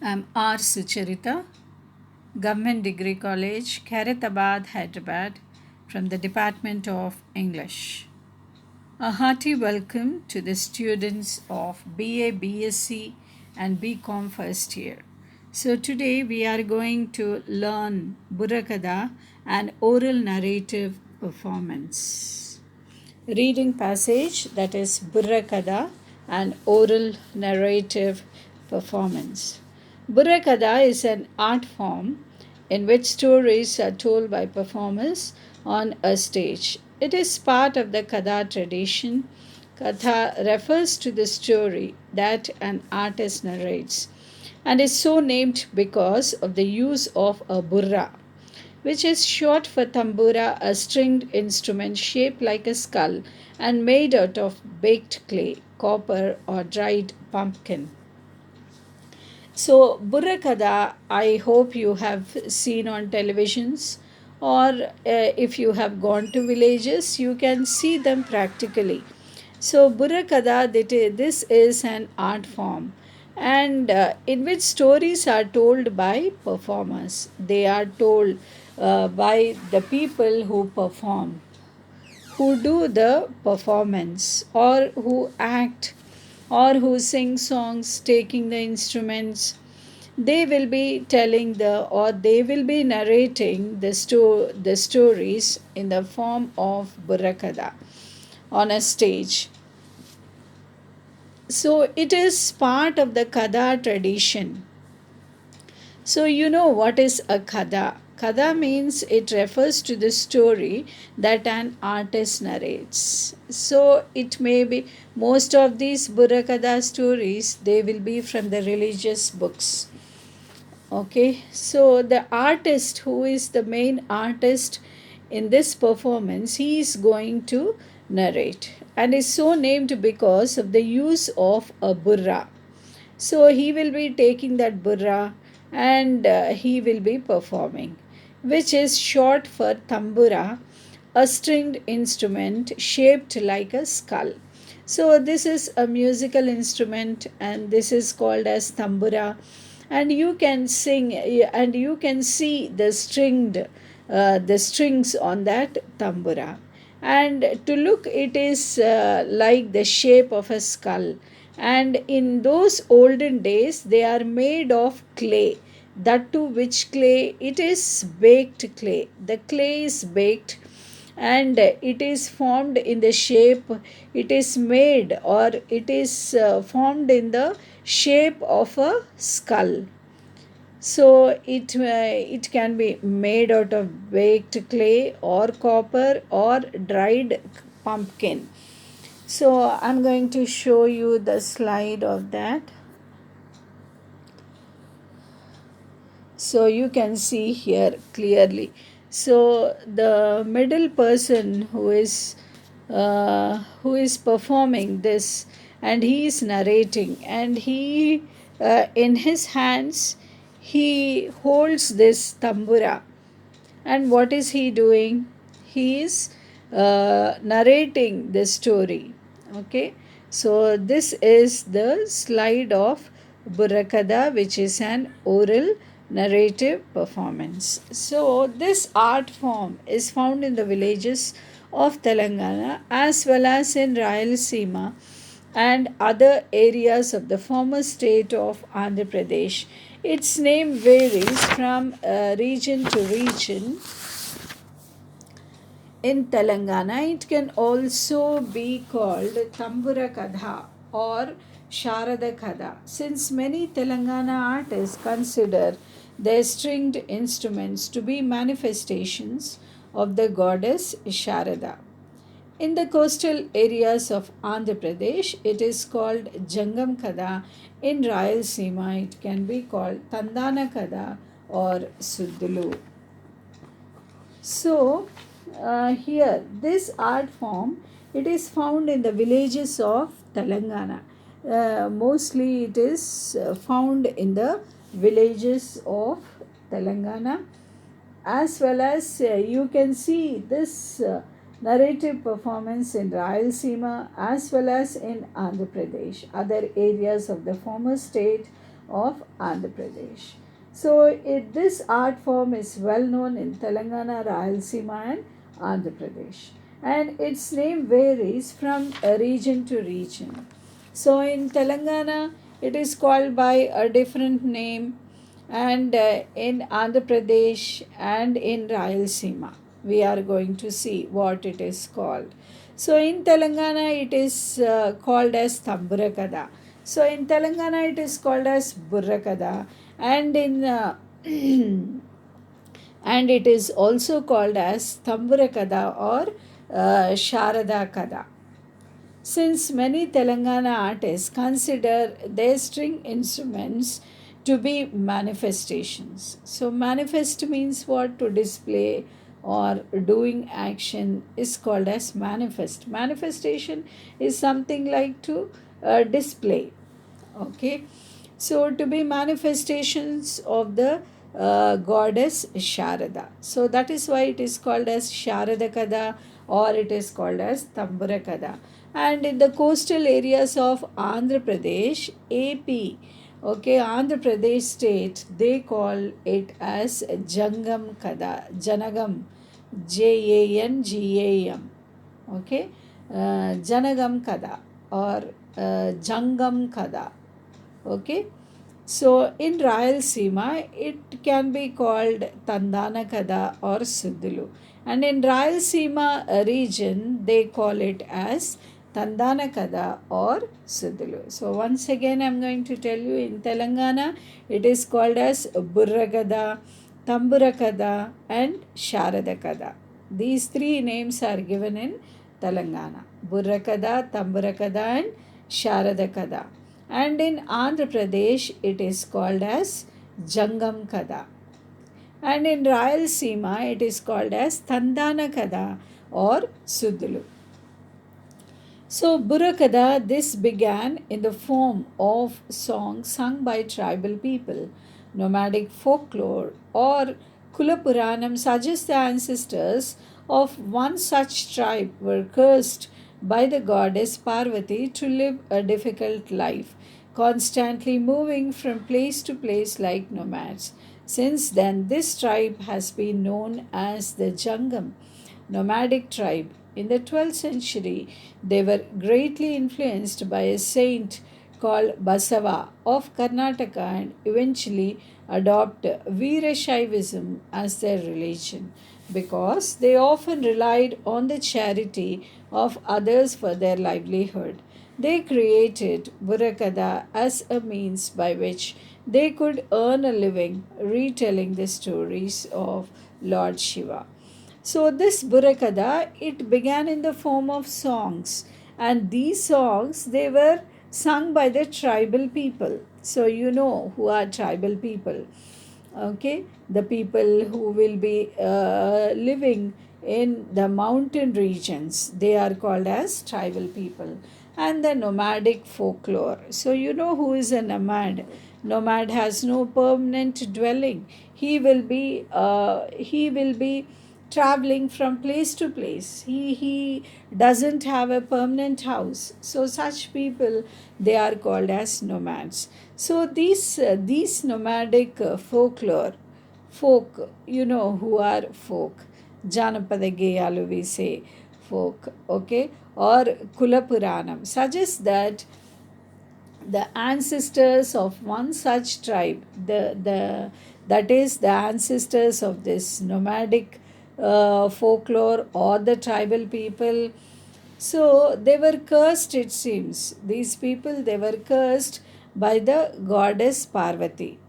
I'm R. Sucharita, Government Degree College, Khairatabad, Hyderabad, from the Department of English. A hearty welcome to the students of BA, BSc, and BCom first year. So, today we are going to learn Burrakatha, an oral narrative performance. Reading passage, that is Burrakatha, an oral narrative performance. Burrakatha is an art form in which stories are told by performers on a stage. It is part of the Katha tradition. Katha refers to the story that an artist narrates and is so named because of the use of a burra, which is short for tambura, a stringed instrument shaped like a skull and made out of baked clay, copper, or dried pumpkin. So, Burrakatha, I hope you have seen on televisions, or if you have gone to villages, you can see them practically. So, Burrakatha, this is an art form, and in which stories are told by performers. They are told by the people who perform, who do the performance, or who act, or who sing songs, taking the instruments. They will be telling they will be narrating the stories in the form of Burrakatha on a stage. So it is part of the Katha tradition. So you know what is a Katha? Katha means it refers to the story that an artist narrates. So it may be most of these Burrakatha stories, they will be from the religious books. Okay, so the artist who is the main artist in this performance, he is going to narrate and is so named because of the use of a burra. So he will be taking that burra and he will be performing, which is short for tambura, a stringed instrument shaped like a skull. So this is a musical instrument and this is called as tambura, and you can sing and you can see the strings on that tambura, and to look it is like the shape of a skull, and in those olden days they are made of clay, that too which clay, it is baked clay. The clay is baked and it is formed in the shape, it is made, or it is formed in the shape of a skull. So it can be made out of baked clay or copper or dried pumpkin. So I'm going to show you the slide of that. So you can see here clearly. So the middle person who is performing this, and he is narrating, and he in his hands he holds this tambura, and what is he doing? He is narrating the story. Okay, so this is the slide of Burrakatha, which is an oral narrative performance. So this art form is found in the villages of Telangana as well as in Rayalaseema and other areas of the former state of Andhra Pradesh. Its name varies from region to region. In Telangana, it can also be called Tambura Kadha or Sharada Kadha, since many Telangana artists consider their stringed instruments to be manifestations of the goddess Sharada. In the coastal areas of Andhra Pradesh, it is called Jangam Kada. In Rayalaseema, it can be called Tandana Kada or Suddulu. So, here, this art form, it is found in the villages of Telangana. Mostly it is found in the villages of Telangana, as well as you can see this narrative performance in Rayalaseema as well as in Andhra Pradesh, other areas of the former state of Andhra Pradesh. So this art form is well known in Telangana, Rayalaseema and Andhra Pradesh, and its name varies from region to region. So in Telangana it is called by a different name, and in Andhra Pradesh and in Rayalaseema we are going to see what it is called. So in Telangana it is called as Tamburakada. So in Telangana it is called as Burrakatha, and in and it is also called as Tambura Kada or Sharada Kada. Since many Telangana artists consider their string instruments to be manifestations. So, manifest means what? To display or doing action is called as manifest. Manifestation is something like to display. Okay, so to be manifestations of the goddess Sharada. So that is why it is called as Sharada Kada or it is called as Tambura Kada. And in the coastal areas of Andhra Pradesh, AP, okay, Andhra Pradesh state, they call it as Jangam Kada, Janagam, Jangam, okay, Janagam Kada or Jangam Kada. Okay, so in Rayalaseema it can be called Tandana Kada or Suddulu, and in Rayalaseema region they call it as Tandana Kada or Suddulu. So once again I am going to tell you, in Telangana it is called as Burrakatha, Tamburakatha and Sharada Kada. These three names are given in Telangana: Burrakatha, Tamburakatha and Sharada Kada. And in Andhra Pradesh it is called as Jangam Kada. And in Rayalaseema it is called as Tandana Kada or Suddulu. So Burrakatha, this began in the form of songs sung by tribal people. Nomadic folklore or Kulapuranam suggests the ancestors of one such tribe were cursed by the goddess Parvati to live a difficult life, constantly moving from place to place like nomads. Since then, this tribe has been known as the Jangam, nomadic tribe. In the 12th century, they were greatly influenced by a saint called Basava of Karnataka and eventually adopt Veerashaivism as their religion, because they often relied on the charity of others for their livelihood. They created Burrakatha as a means by which they could earn a living retelling the stories of Lord Shiva. So this Burrakatha, it began in the form of songs, and these songs they were sung by the tribal people. So you know who are tribal people. Okay, the people who will be living in the mountain regions, they are called as tribal people. And the nomadic folklore, so you know who is a nomad. Nomad has no permanent dwelling. He will be traveling from place to place. He doesn't have a permanent house. So such people, they are called as nomads. So these nomadic folklore, folk, you know who are folk. Janapada Geyalu we say folk, okay, or Kulapuranam suggests that the ancestors of one such tribe, the that is the ancestors of this nomadic folklore or the tribal people, so they were cursed, it seems. These people, they were cursed by the goddess Parvati.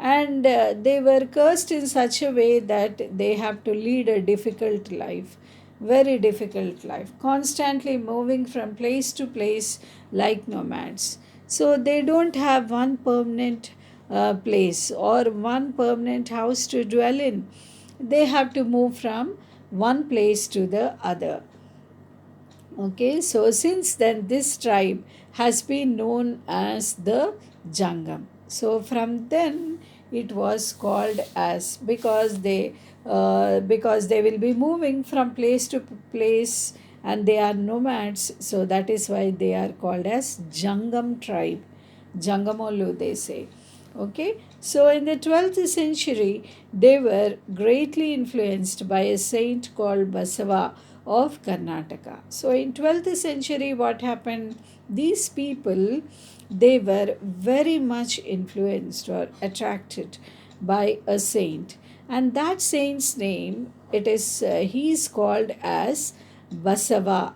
And they were cursed in such a way that they have to lead a difficult life, very difficult life, constantly moving from place to place like nomads. So they don't have one permanent place or one permanent house to dwell in. They have to move from one place to the other. Okay, so since then, this tribe has been known as the Jangam. So from then, it was called as, because they will be moving from place to place and they are nomads. So that is why they are called as Jangam tribe. Jangamolu, they say. Okay, so in the 12th century, they were greatly influenced by a saint called Basava of Karnataka. So in 12th century, what happened? These people, they were very much influenced or attracted by a saint, and that saint's name, it is he is called as Basava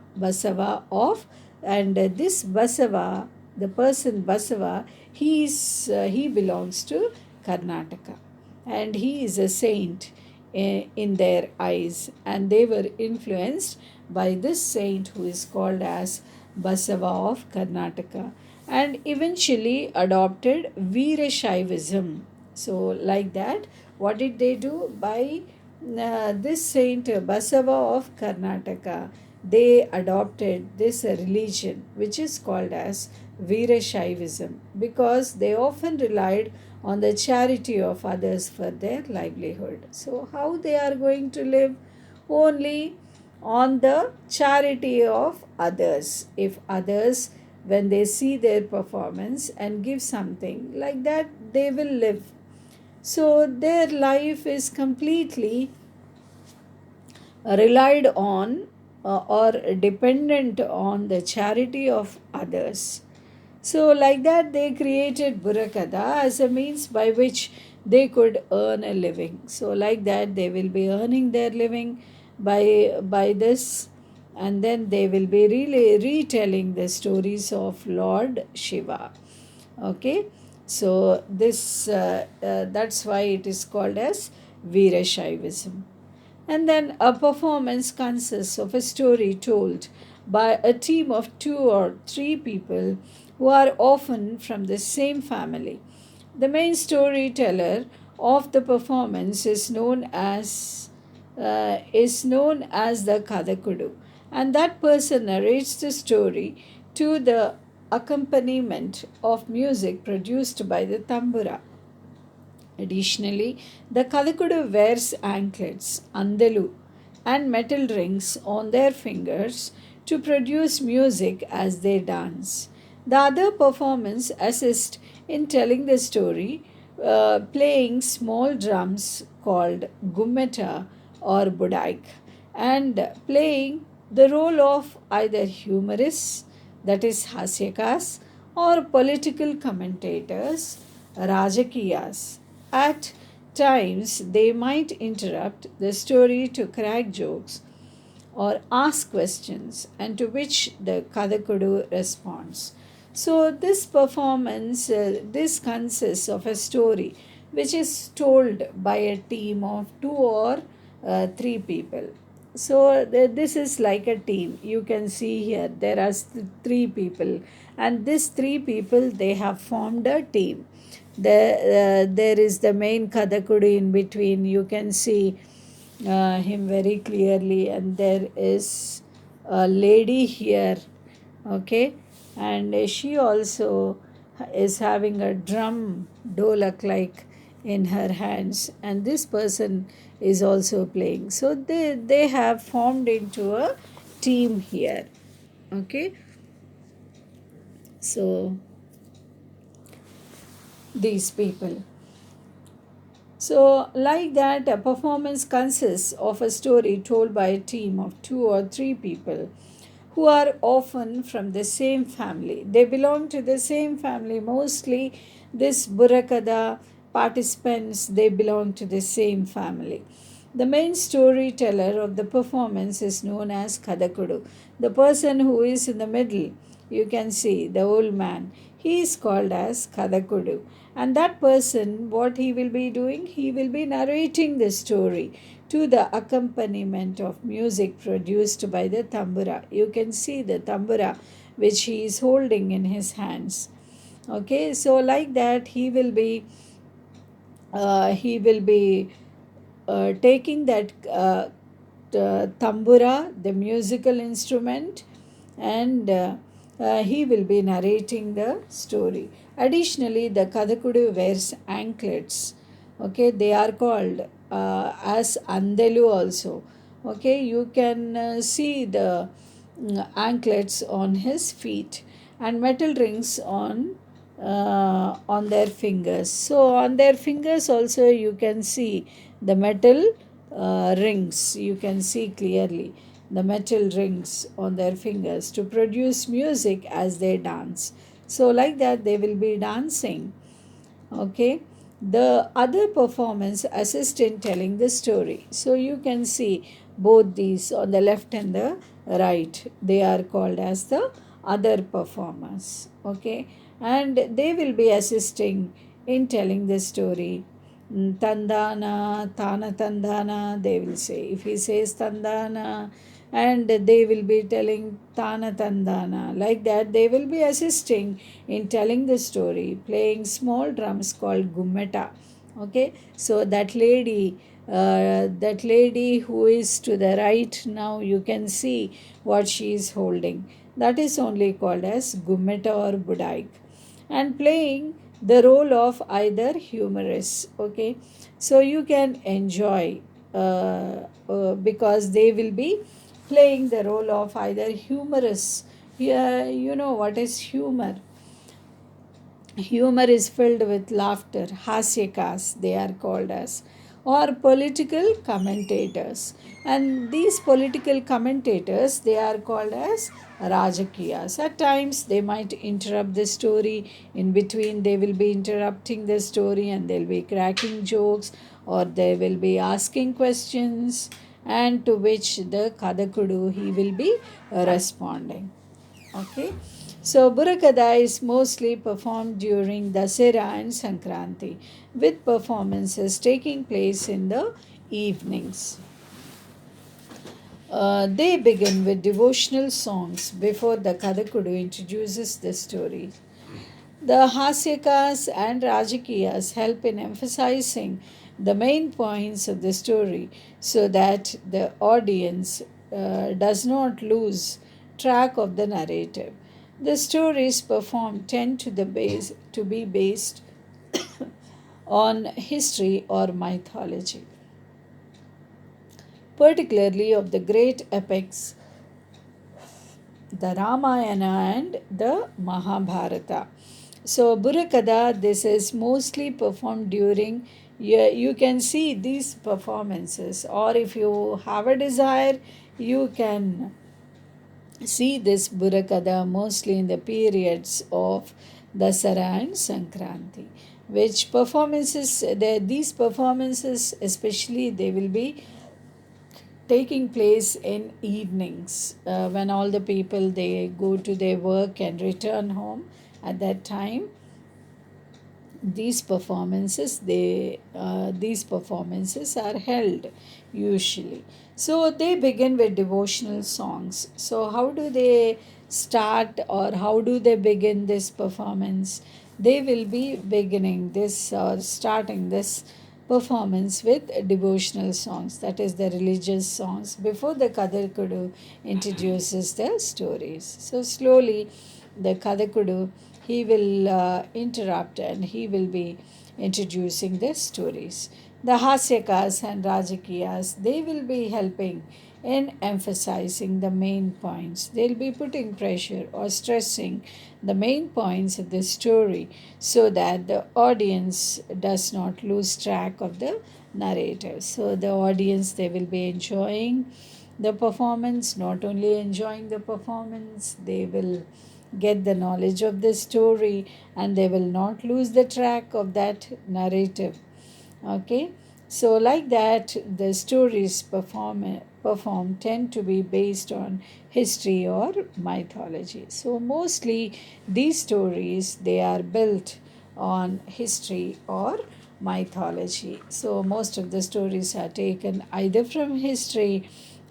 of, and this Basava, the person Basava, he belongs to Karnataka, and he is a saint in their eyes, and they were influenced by this saint who is called as Basava of Karnataka, and eventually adopted Veerashaivism. So like that, what did they do? By this saint Basava of Karnataka, they adopted this religion which is called as Veerashaivism, because they often relied on the charity of others for their livelihood. So, how they are going to live? Only on the charity of others. If others, when they see their performance and give something like that, they will live. So, their life is completely relied on or dependent on the charity of others. So, like that, they created Burrakatha as a means by which they could earn a living. So, like that, they will be earning their living by this, and then they will be really retelling the stories of Lord Shiva. Okay, so this that's why it is called as Veerashaivism. And then a performance consists of a story told by a team of 2 or 3 people who are often from the same family. The main storyteller of the performance is known as the Kadakudu, and that person narrates the story to the accompaniment of music produced by the Tambura. Additionally, the Kadakudu wears anklets, andalu, and metal rings on their fingers to produce music as they dance. The other performers assist in telling the story, playing small drums called gummeta or budaik, and playing the role of either humorists, that is hasyakas, or political commentators, rajakiyas. At times, they might interrupt the story to crack jokes or ask questions, and to which the Kadakudu responds. So, this consists of a story which is told by a team of 2 or 3 people. So, this is like a team. You can see here there are 3 people, and these 3 people, they have formed a team. There is the main Kadakudu in between. You can see him very clearly, and there is a lady here. Okay, and she also is having a drum dolak like in her hands, and this person is also playing. So they have formed into a team here. Okay, so these people. So, like that, a performance consists of a story told by a team of 2 or 3 people who are often from the same family. They belong to the same family. Mostly, this Burrakatha participants, they belong to the same family. The main storyteller of the performance is known as Kadakudu. The person who is in the middle, you can see the old man, he is called as Kadakudu. And that person, what he will be doing? He will be narrating the story to the accompaniment of music produced by the tambura. You can see the tambura which he is holding in his hands. Okay, so like that, he will be taking that tambura, the musical instrument, and he will be narrating the story. Additionally, the Kadakudu wears anklets. Okay, they are called as andelu also. Okay, you can see the anklets on his feet, and metal rings on their fingers. So on their fingers also you can see the metal rings. You can see clearly the metal rings on their fingers to produce music as they dance. So like that they will be dancing. Okay, the other performance assist in telling the story. So you can see both these on the left and the right, they are called as the other performers. Okay, and they will be assisting in telling the story. Tandana, Tana Tandana, they will say. If he says Tandana, and they will be telling Tana Tandana, like that, they will be assisting in telling the story, playing small drums called Gummeta. Okay, so that lady who is to the right now, you can see what she is holding. That is only called as Gummeta or Budaik, and playing the role of either humorous. Okay, so you can enjoy because they will be playing the role of either humorous. Yeah, you know what is humor. Humor is filled with laughter, hasyakas, they are called as, or political commentators. And these political commentators, they are called as Rajakiyas. At times, they might interrupt the story. In between, they will be interrupting the story and they'll be cracking jokes, or they will be asking questions, and to which the Kadakudu, he will be responding. Okay, so Burrakatha is mostly performed during Dasera and Sankranti, with performances taking place in the evenings. They begin with devotional songs before the Kadakudu introduces the story. The Hasyakas and Rajakiyas help in emphasizing the main points of the story so that the audience does not lose track of the narrative. The stories performed tend to be based on history or mythology, particularly of the great epics, the Ramayana and the Mahabharata. So Burrakatha, this is mostly performed during, you can see these performances, or if you have a desire, you can see this Burrakatha mostly in the periods of Dasara and Sankranti. Which performances, these performances especially, they will be taking place in evenings when all the people they go to their work and return home. At that time, these performances are held usually. So they begin with devotional songs. So how do they start, or how do they begin this performance? They will be beginning this or starting this performance with devotional songs, that is the religious songs, before the Kadakudu introduces the stories. So slowly the Kadakudu, he will interrupt and he will be introducing the stories. The Hasyakas and Rajakiyas, they will be helping in emphasizing the main points. They'll be putting pressure or stressing the main points of the story so that the audience does not lose track of the narrative. So the audience, they will be enjoying the performance, not only enjoying the performance, they will get the knowledge of the story and they will not lose the track of that narrative. Okay, so like that the stories perform tend to be based on history or mythology. So mostly these stories, they are built on history or mythology. So most of the stories are taken either from history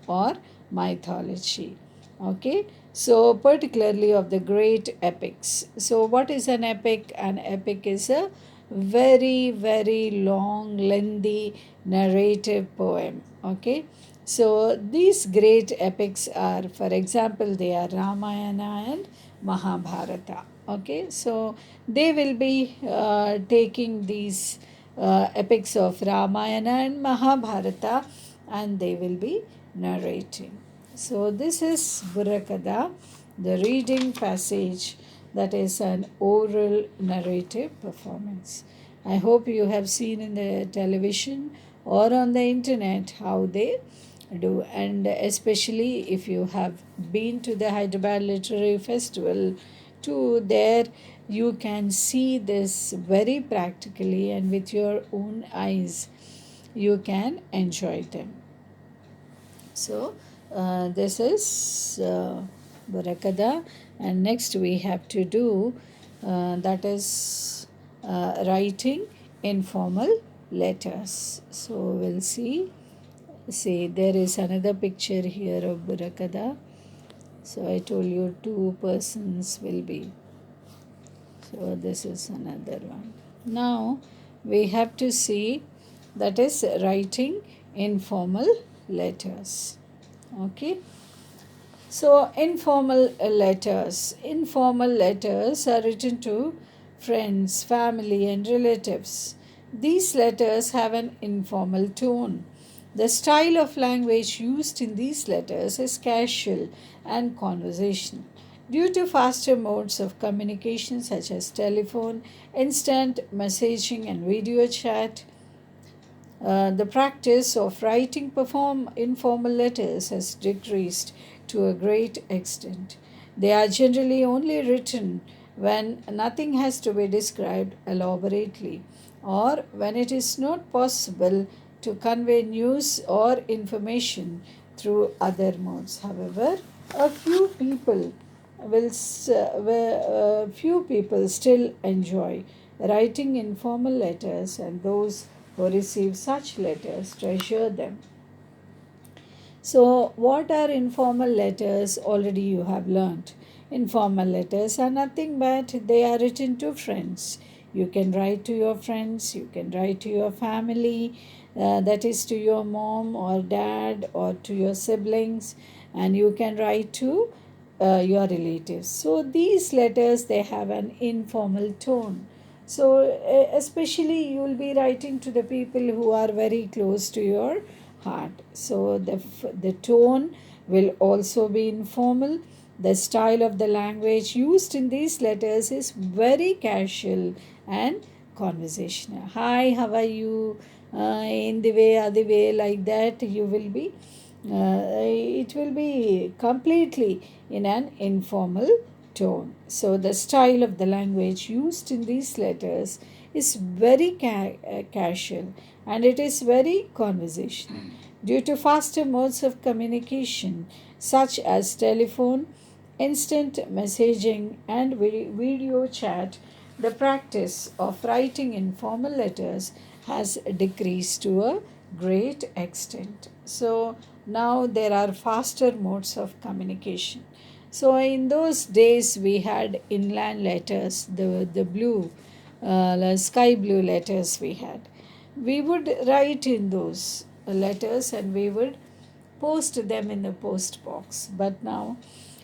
or mythology. Okay, so particularly of the great epics. So what is an epic? An epic is a very, very long, lengthy narrative poem. Okay, so these great epics are, for example, they are Ramayana and Mahabharata. Okay, so they will be taking these epics of Ramayana and Mahabharata and they will be narrating. So this is Burrakatha, the reading passage that is an oral narrative performance. I hope you have seen in the television or on the internet how they do, and especially if you have been to the Hyderabad Literary Festival too, there you can see this very practically and with your own eyes you can enjoy them. So this is Burrakatha, and next we have to do that is writing informal letters. So we'll see. See, there is another picture here of Burrakatha. So I told you two persons will be. So this is another one. Now we have to see, that is writing informal letters. Okay. So informal letters are written to friends, family, and relatives. These letters have an informal tone. The style of language used in these letters is casual and conversational. Due to faster modes of communication such as telephone, instant messaging, and video chat, the practice of writing perform informal letters has decreased to a great extent. They are generally only written when nothing has to be described elaborately, or when it is not possible to convey news or information through other modes. However, a few people few people still enjoy writing informal letters, and those who receive such letters treasure them. So, what are informal letters? Already you have learnt. Informal letters are nothing but they are written to friends. You can write to your friends, you can write to your family, that is to your mom or dad or to your siblings, and you can write to your relatives. So, these letters they have an informal tone. So, especially you will be writing to the people who are very close to your heart. So the tone will also be informal. The style of the language used in these letters is very casual and conversational. Hi, how are you? In the way, other way, like that, you will be. It will be completely in an informal tone. So the style of the language used in these letters is very casual, and it is very conversational. Due to faster modes of communication such as telephone, instant messaging, and video chat, the practice of writing informal letters has decreased to a great extent. So now there are faster modes of communication. So in those days we had inland letters, the blue, sky blue letters we had. We would write in those letters and we would post them in the post box. But now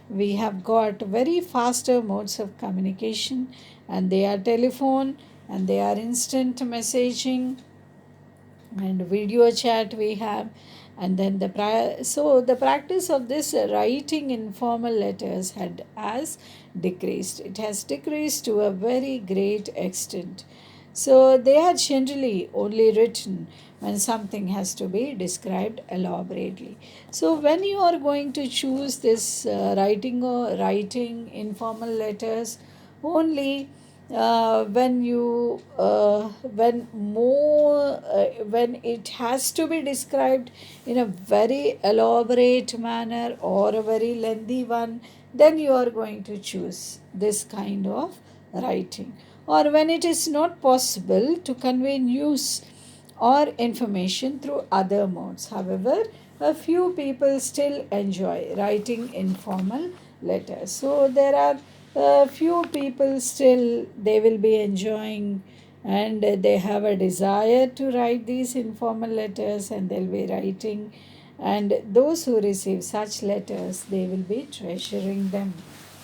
we have got very faster modes of communication, and they are telephone, and they are instant messaging and video chat we have. And then so the practice of this writing informal letters has decreased. It has decreased to a very great extent. So they are generally only written when something has to be described elaborately. So when you are going to choose this writing informal letters, only when it has to be described in a very elaborate manner or a very lengthy one, then you are going to choose this kind of writing. Or when it is not possible to convey news or information through other modes. However, a few people still enjoy writing informal letters. So there are a few people still they will be enjoying, and they have a desire to write these informal letters, and they'll be writing, and those who receive such letters they will be treasuring them.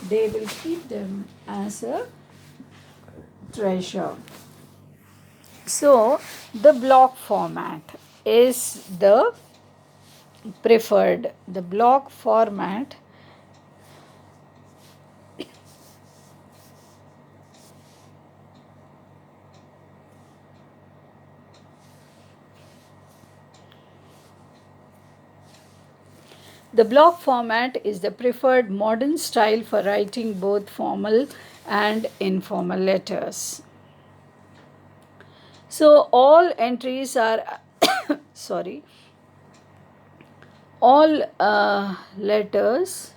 They will keep them as a treasure. So the block format is the preferred. The block format The block format is the preferred modern style for writing both formal and informal letters. So all entries are sorry, all letters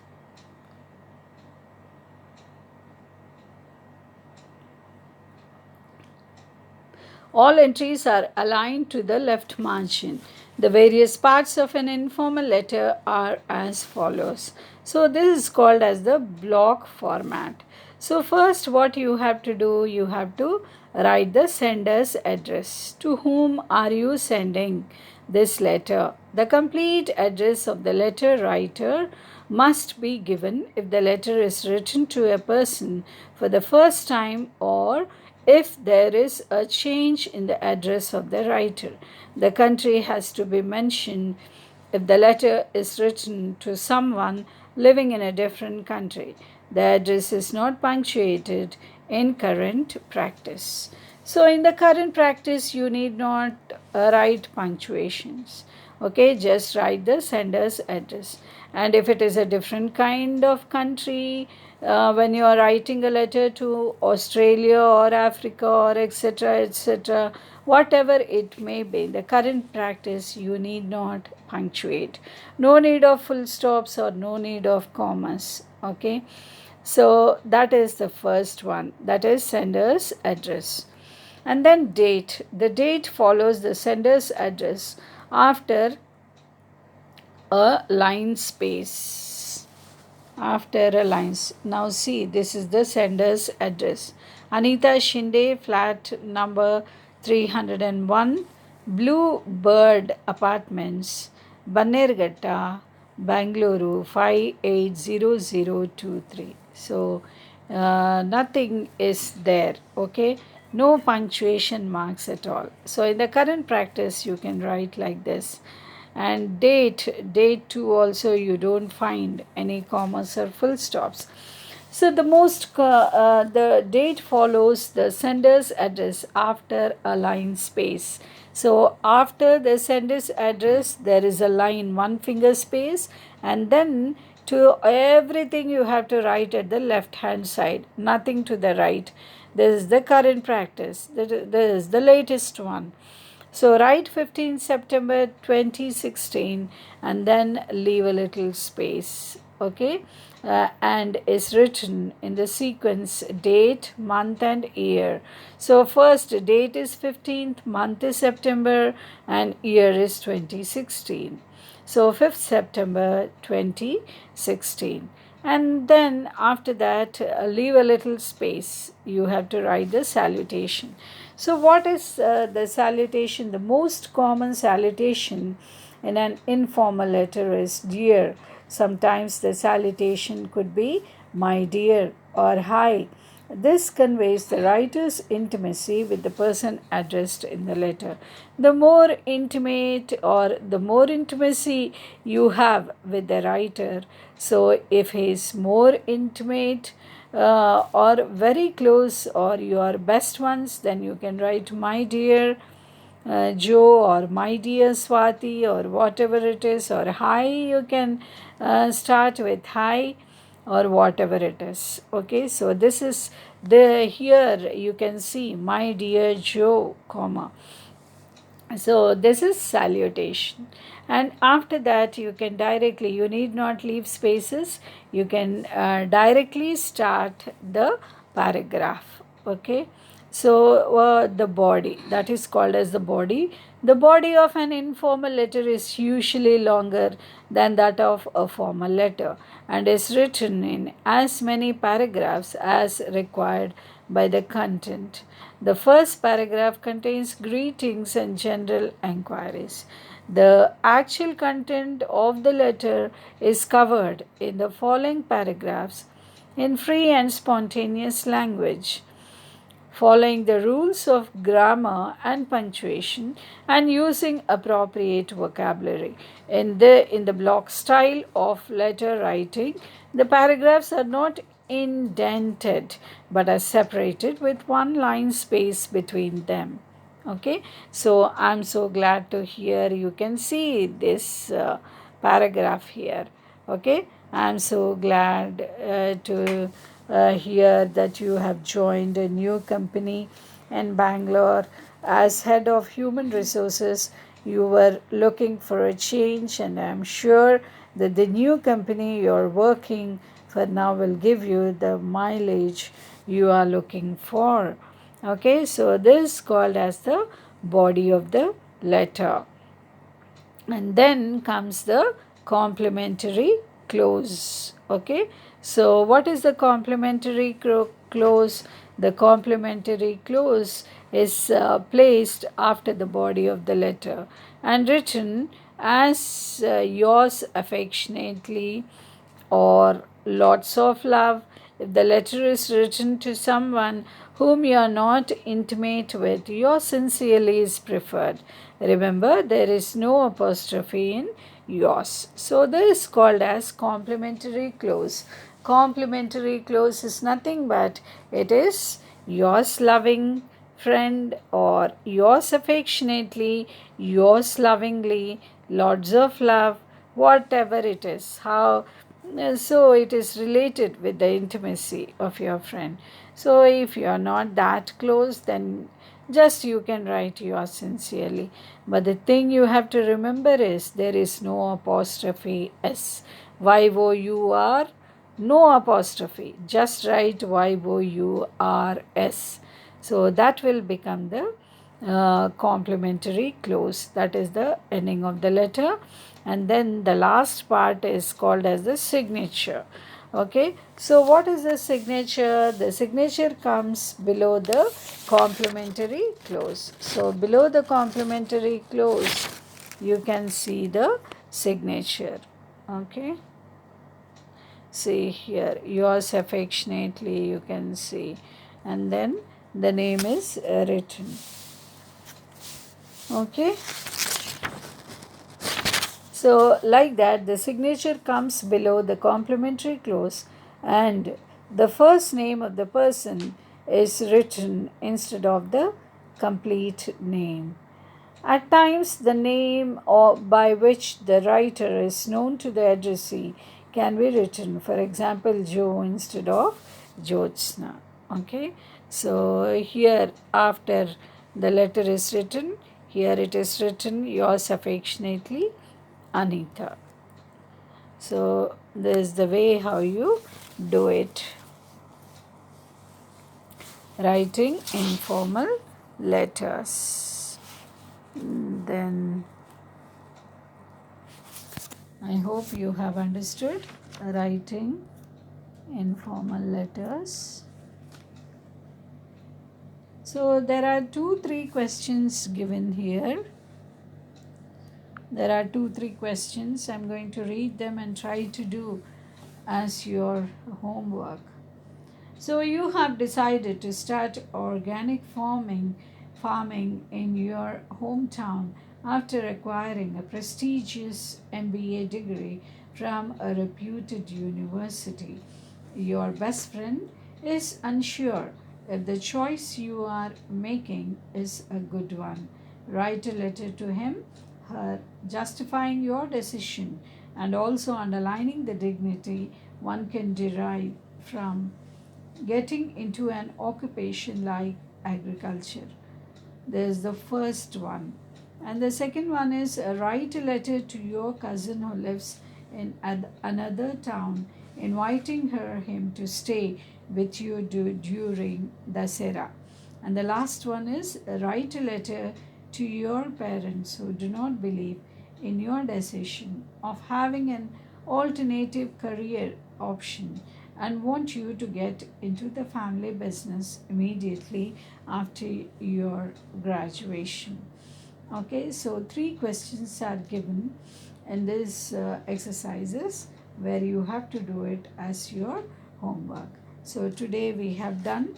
All entries are aligned to the left margin. The various parts of an informal letter are as follows. So this is called as the block format. So first what you have to do, you have to write the sender's address. To whom are you sending this letter? The complete address of the letter writer must be given if the letter is written to a person for the first time or if there is a change in the address of the writer. The country has to be mentioned if the letter is written to someone living in a different country. The address is not punctuated in current practice. So, in the current practice, you need not write punctuations. Okay, just write the sender's address. And if it is a different kind of country, when you are writing a letter to Australia or Africa or etc., whatever it may be, the current practice you need not punctuate. No need of full stops or no need of commas. Okay, so that is the first one, that is sender's address. And then date. The date follows the sender's address after a line space. After a lines. Now see, this is the sender's address. Anita Shinde, flat number 301, Blue Bird Apartments, Bannerghatta, Bangalore 580023. So nothing is there, okay? No punctuation marks at all. So in the current practice, you can write like this. And date too also you don't find any commas or full stops. So the date follows the sender's address after a line space. So after the sender's address there is a line, one finger space, and then to everything you have to write at the left hand side, nothing to the right. This is the current practice. This is the latest one. So write 15 September 2016 and then leave a little space, okay? And is written in the sequence date, month and year. So first date is 15th, month is September and year is 2016. So 5th September 2016. And then after that leave a little space. You have to write the salutation. So what is the salutation? The most common salutation in an informal letter is dear. Sometimes the salutation could be my dear or hi. This conveys the writer's intimacy with the person addressed in the letter. The more intimate or the more intimacy you have with the writer, so if he is more intimate or very close or your best ones, then you can write my dear Joe or my dear Swati or whatever it is, or hi, you can start with hi or whatever it is. Okay, so this is the here you can see my dear Joe, comma. So this is salutation, and after that you can directly, you need not leave spaces, you can directly start the paragraph. Okay, so the body, that is called as the body. The body of an informal letter is usually longer than that of a formal letter and is written in as many paragraphs as required by the content. The first paragraph contains greetings and general enquiries. The actual content of the letter is covered in the following paragraphs in free and spontaneous language, following the rules of grammar and punctuation and using appropriate vocabulary. In the block style of letter writing, the paragraphs are not indented but are separated with one line space between them. Okay, so I'm so glad to hear you can see this paragraph here. Okay, I'm so glad to hear that you have joined a new company in Bangalore. As head of human resources, you were looking for a change, and I'm sure that the new company you're working for now will give you the mileage you are looking for. Okay, so this is called as the body of the letter. And then comes the complementary clause. Okay, so what is the complementary clause? The complementary clause is placed after the body of the letter and written as yours affectionately or lots of love. If the letter is written to someone whom you are not intimate with, yours sincerely is preferred. Remember, there is no apostrophe in yours. So, this is called as complementary clause. Complementary clause is nothing but it is yours loving friend or yours affectionately, yours lovingly, lots of love, whatever it is. How so it is related with the intimacy of your friend. So if you are not that close, then just you can write yours sincerely. But the thing you have to remember is there is no apostrophe s. YOUR, no apostrophe. Just write YOURS. So that will become the complementary clause. That is the ending of the letter. And then the last part is called as the signature. Okay, so what is the signature? The signature comes below the complementary clause. So below the complementary clause, you can see the signature. Okay, see here, yours affectionately, you can see, and then the name is written. Okay, so like that, the signature comes below the complementary clause, and the first name of the person is written instead of the complete name. At times, the name or by which the writer is known to the addressee can be written. For example, Joe instead of Jyotsna. Okay, so here after the letter is written, here it is written yours affectionately, Anita. So this is the way how you do it. Writing informal letters. Then I hope you have understood writing informal letters. So there are 2-3 questions given here. There are 2-3 questions. I'm going to read them and try to do as your homework. So you have decided to start organic farming in your hometown after acquiring a prestigious MBA degree from a reputed university. Your best friend is unsure if the choice you are making is a good one. Write a letter to him, her, justifying your decision and also underlining the dignity one can derive from getting into an occupation like agriculture. There's the first one. And the second one is write a letter to your cousin who lives in another town, inviting him to stay with you during Dasera. And the last one is write a letter to your parents who do not believe in your decision of having an alternative career option and want you to get into the family business immediately after your graduation. Okay, so 3 questions are given in this exercises where you have to do it as your homework. So today we have done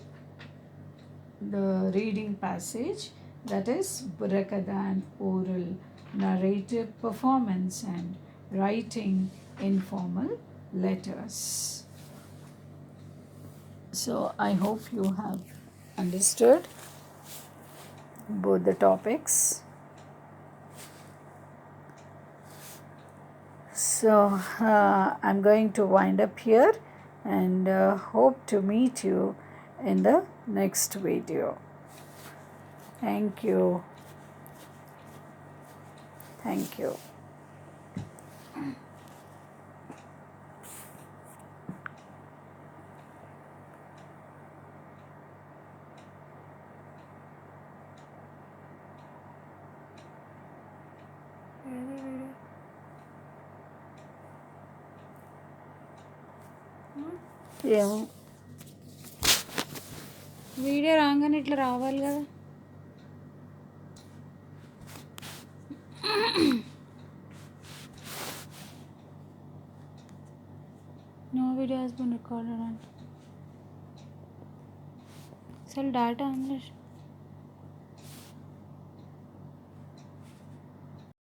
the reading passage, that is Burrakatha and oral narrative performance and writing informal letters. So I hope you have understood both the topics. So I'm going to wind up here and hope to meet you in the next video. Thank you. Thank you. ఏమో video రాగానే ఇట్లా రావాలి కదా. No video has been recorded అంటే అసలు data on చేసి